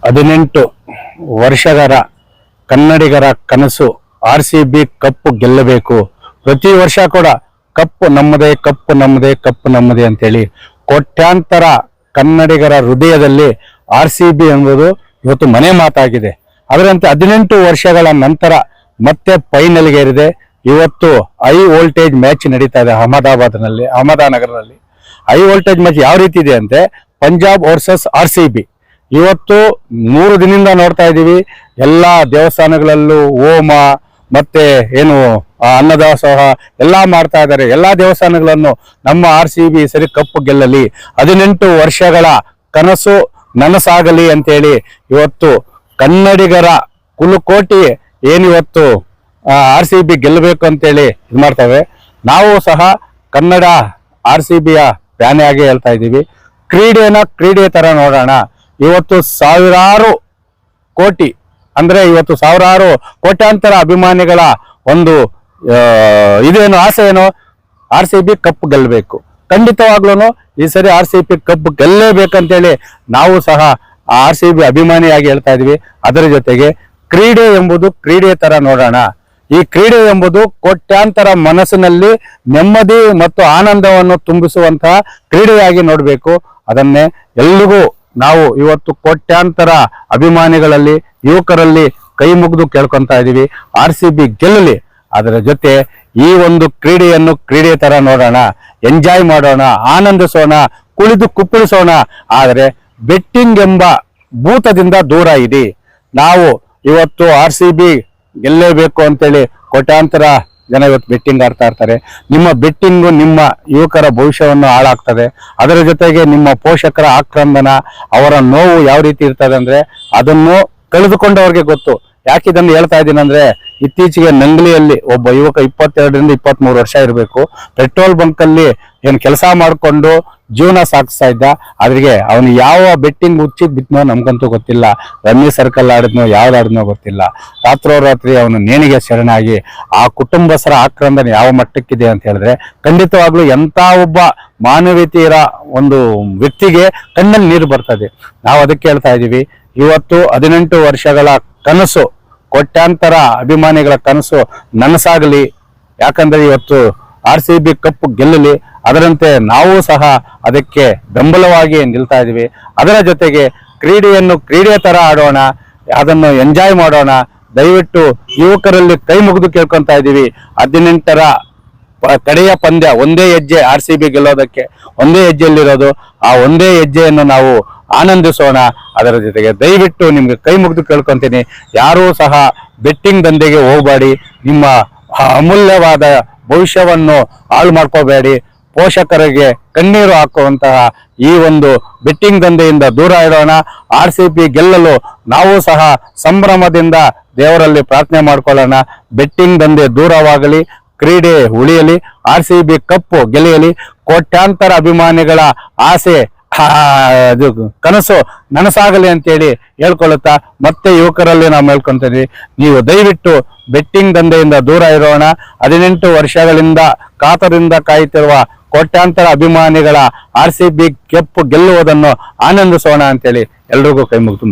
18 ವರ್ಷಗಳ ಕನ್ನಡಿಗರ ಕನಸು RCB ಕಪ್ಪು ಗೆಲ್ಲಬೇಕು. ಪ್ರತಿ ವರ್ಷ ಕೂಡ ಕಪ್ಪು ನಮ್ಮದೇ, ಕಪ್ಪು ನಮ್ಮದೇ, ಕಪ್ಪು ನಮ್ಮದೇ ಅಂತೇಳಿ ಕೋಟ್ಯಾಂತರ ಕನ್ನಡಿಗರ ಹೃದಯದಲ್ಲಿ RCB ಎಂಬುದು ಇವತ್ತು ಮನೆ ಮಾತಾಗಿದೆ. ಅದರಂತೆ 18 ವರ್ಷಗಳ ನಂತರ ಮತ್ತೆ ಫೈನಲ್ಗೆ ಏರಿದೆ. ಇವತ್ತು ಹೈ ವೋಲ್ಟೇಜ್ ಮ್ಯಾಚ್ ನಡೀತಾ ಇದೆ ಅಹಮದಾನಗರದಲ್ಲಿ. ಹೈ ವೋಲ್ಟೇಜ್ ಮ್ಯಾಚ್ ಯಾವ ರೀತಿ ಇದೆ ಅಂದ್ರೆ ಪಂಜಾಬ್ ವರ್ಸಸ್ RCB. ಇವತ್ತು 3 ದಿನದಿಂದ ನೋಡ್ತಾ ಇದ್ದೀವಿ. ಎಲ್ಲಾ ದೇವಸ್ಥಾನಗಳಲ್ಲೂ ಹೋಮ ಮತ್ತೆ ಏನು ಅನ್ನದಾಸೋಹ ಎಲ್ಲಾ ಮಾಡ್ತಾ ಇದ್ದಾರೆ. ಎಲ್ಲಾ ದೇವಸ್ಥಾನಗಳನ್ನು ನಮ್ಮ RCB ಸರಿ ಕಪ್ಪು ಗೆಲ್ಲಲಿ, 18 ವರ್ಷಗಳ ಕನಸು ನನಸಾಗಲಿ ಅಂತೇಳಿ ಇವತ್ತು ಕನ್ನಡಿಗರ ಕುಲುಕೋಟಿ ಏನಿವತ್ತು RCB ಗೆಲ್ಲಬೇಕು ಅಂತೇಳಿ ಇದು ಮಾಡ್ತವೆ. ನಾವು ಸಹ ಕನ್ನಡ RCBಯ ಫ್ಯಾನ್ ಆಗಿ ಹೇಳ್ತಾ ಇದ್ದೀವಿ. ಕ್ರೀಡೆ ತರ ನೋಡೋಣ. ಇವತ್ತು ಸಾವಿರಾರು ಕೋಟಿ ಅಂದ್ರೆ ಇವತ್ತು ಸಾವಿರಾರು ಕೋಟ್ಯಾಂತರ ಅಭಿಮಾನಿಗಳ ಒಂದು ಇದೇನು ಆಸೆ ಏನು, RCB ಕಪ್ ಗೆಲ್ಲಬೇಕು. ಖಂಡಿತವಾಗ್ಲೂ ಈ ಸರಿ RCB ಕಪ್ ಗೆಲ್ಲೇಬೇಕಂತೇಳಿ ನಾವು ಸಹ RCB ಅಭಿಮಾನಿಯಾಗಿ ಹೇಳ್ತಾ ಇದೀವಿ. ಅದರ ಜೊತೆಗೆ ಕ್ರೀಡೆ ಎಂಬುದು ಕ್ರೀಡೆ ತರ ನೋಡೋಣ. ಈ ಕ್ರೀಡೆ ಎಂಬುದು ಕೋಟ್ಯಾಂತರ ಮನಸ್ಸಿನಲ್ಲಿ ನೆಮ್ಮದಿ ಮತ್ತು ಆನಂದವನ್ನು ತುಂಬಿಸುವಂತಹ ಕ್ರೀಡೆಯಾಗಿ ನೋಡಬೇಕು. ಅದನ್ನೇ ಎಲ್ರಿಗೂ ನಾವು ಇವತ್ತು ಕೋಟ್ಯಾಂತರ ಅಭಿಮಾನಿಗಳಲ್ಲಿ ಯುವಕರಲ್ಲಿ ಕೈ ಮುಗಿದು ಕೇಳ್ಕೊಂತ ಇದೀವಿ. RCB ಗೆಲ್ಲಲಿ. ಅದರ ಜೊತೆ ಈ ಒಂದು ಕ್ರೀಡೆಯನ್ನು ಕ್ರೀಡೆ ತರ ನೋಡೋಣ, ಎಂಜಾಯ್ ಮಾಡೋಣ, ಆನಂದಿಸೋಣ, ಕುಳಿದು ಕುಪ್ಪಳಿಸೋಣ. ಆದರೆ ಬೆಟ್ಟಿಂಗ್ ಎಂಬ ಭೂತದಿಂದ ದೂರ ಇದೆ. ನಾವು ಇವತ್ತು RCB ಗೆಲ್ಲೇಬೇಕು ಅಂತೇಳಿ ಕೋಟ್ಯಾಂತರ ಜನ ಇವತ್ತು ಬೆಟ್ಟಿಂಗ್ ಆಡ್ತಾ ಇರ್ತಾರೆ. ನಿಮ್ಮ ಬೆಟ್ಟಿಂಗು ನಿಮ್ಮ ಯುವಕರ ಭವಿಷ್ಯವನ್ನು ಹಾಳಾಗ್ತದೆ. ಅದರ ಜೊತೆಗೆ ನಿಮ್ಮ ಪೋಷಕರ ಆಕ್ರಂದನ, ಅವರ ನೋವು ಯಾವ ರೀತಿ ಇರ್ತದೆ ಅಂದ್ರೆ ಅದನ್ನು ಕಳೆದುಕೊಂಡವ್ರಿಗೆ ಗೊತ್ತು. ಯಾಕೆ ಇದನ್ನು ಹೇಳ್ತಾ ಇದ್ದೀನಿ ಅಂದ್ರೆ ಇತ್ತೀಚೆಗೆ ನಂಗ್ಲಿಯಲ್ಲಿ ಒಬ್ಬ ಯುವಕ 22ರಿಂದ 23 ವರ್ಷ ಇರಬೇಕು, ಪೆಟ್ರೋಲ್ ಬಂಕ್ ಅಲ್ಲಿ ಏನ್ ಕೆಲಸ ಮಾಡಿಕೊಂಡು ಜೀವನ ಸಾಗಿಸ್ತಾ ಇದ್ದ. ಅದ್ರಿಗೆ ಅವನು ಯಾವ ಬೆಟ್ಟಿಂಗ್ ಹುಚ್ಚಿಗೆ ಬಿತ್ತನೋ ನಮ್ಗಂತೂ ಗೊತ್ತಿಲ್ಲ. ರಮ್ಮಿ ಸರ್ಕಲ್ ಆಡಿದ್ನೋ ಯಾವ್ದಾಡಿದ್ನೋ ಗೊತ್ತಿಲ್ಲ. ರಾತ್ರೋರಾತ್ರಿ ಅವನು ನೇಣಿಗೆ ಶರಣಾಗಿ ಆ ಕುಟುಂಬಸ್ಥರ ಆಕ್ರಂದನೆ ಯಾವ ಮಟ್ಟಕ್ಕಿದೆ ಅಂತ ಹೇಳಿದ್ರೆ ಖಂಡಿತವಾಗ್ಲೂ ಎಂತ ಒಬ್ಬ ಮಾನವೀಯತೆಯ ಒಂದು ವ್ಯಕ್ತಿಗೆ ಕಣ್ಣಲ್ಲಿ ನೀರು ಬರ್ತದೆ. ನಾವು ಅದಕ್ಕೆ ಹೇಳ್ತಾ ಇದೀವಿ, ಇವತ್ತು 18 ವರ್ಷಗಳ ಕನಸು, ಕೋಟ್ಯಾಂತರ ಅಭಿಮಾನಿಗಳ ಕನಸು ನನಸಾಗಲಿ. ಯಾಕಂದ್ರೆ ಇವತ್ತು RCB ಕಪ್ ಗೆಲ್ಲಲಿ. ಅದರಂತೆ ನಾವು ಸಹ ಅದಕ್ಕೆ ಬೆಂಬಲವಾಗಿ ನಿಲ್ತಾ ಇದೀವಿ. ಅದರ ಜೊತೆಗೆ ಕ್ರೀಡೆಯನ್ನು ಕ್ರೀಡೆ ತರ ಆಡೋಣ, ಅದನ್ನು ಎಂಜಾಯ್ ಮಾಡೋಣ. ದಯವಿಟ್ಟು ಯುವಕರಲ್ಲಿ ಕೈ ಮುಗಿದು ಕೇಳ್ಕೊಂತ ಇದೀವಿ. 18ರ ಕಡೆಯ ಪಂದ್ಯ, ಒಂದೇ ಹೆಜ್ಜೆ RCB ಗೆಲ್ಲೋದಕ್ಕೆ ಒಂದೇ ಹೆಜ್ಜೆಯಲ್ಲಿರೋದು. ಆ ಒಂದೇ ಹೆಜ್ಜೆಯನ್ನು ನಾವು ಆನಂದಿಸೋಣ. ಅದರ ಜೊತೆಗೆ ದಯವಿಟ್ಟು ನಿಮ್ಗೆ ಕೈ ಮುಗಿದು ಕೇಳ್ಕೊಂತೀನಿ, ಯಾರೂ ಸಹ ಬೆಟ್ಟಿಂಗ್ ದಂಧೆಗೆ ಹೋಗಬೇಡಿ. ನಿಮ್ಮ ಅಮೂಲ್ಯವಾದ ಭವಿಷ್ಯವನ್ನು ಹಾಳು ಮಾಡ್ಕೋಬೇಡಿ. ಪೋಷಕರಿಗೆ ಕಣ್ಣೀರು ಹಾಕುವಂತಹ ಈ ಒಂದು ಬೆಟ್ಟಿಂಗ್ ದಂಧೆಯಿಂದ ದೂರ ಇಡೋಣ. RCB ಗೆಲ್ಲಲು ನಾವು ಸಹ ಸಂಭ್ರಮದಿಂದ ದೇವರಲ್ಲಿ ಪ್ರಾರ್ಥನೆ ಮಾಡ್ಕೊಳ್ಳೋಣ. ಬೆಟ್ಟಿಂಗ್ ದಂಧೆ ದೂರವಾಗಲಿ, ಕ್ರೀಡೆ ಉಳಿಯಲಿ, RCB ಕಪ್ಪು ಗೆಳೆಯಲಿ. ಕೋಟ್ಯಾಂತರ ಅಭಿಮಾನಿಗಳ ಆಸೆ ಕನಸು ನನಸಾಗಲಿ ಅಂತೇಳಿ ಹೇಳ್ಕೊಳ್ಳುತ್ತಾ ಮತ್ತೆ ಯುವಕರಲ್ಲಿ ನಾವು ಹೇಳ್ಕೊಂತೀವಿ, ನೀವು ದಯವಿಟ್ಟು ಬೆಟ್ಟಿಂಗ್ ದಂಧೆಯಿಂದ ದೂರ ಇರೋಣ. 18 ವರ್ಷಗಳಿಂದ ಕಾತರಿಂದ ಕಾಯುತ್ತಿರುವ ಕೋಟ್ಯಾಂತರ ಅಭಿಮಾನಿಗಳ RCB ಕಪ್ಪು ಗೆಲ್ಲುವುದನ್ನು ಆನಂದಿಸೋಣ ಅಂತೇಳಿ ಎಲ್ರಿಗೂ ಕೈ ಮುಗಿದು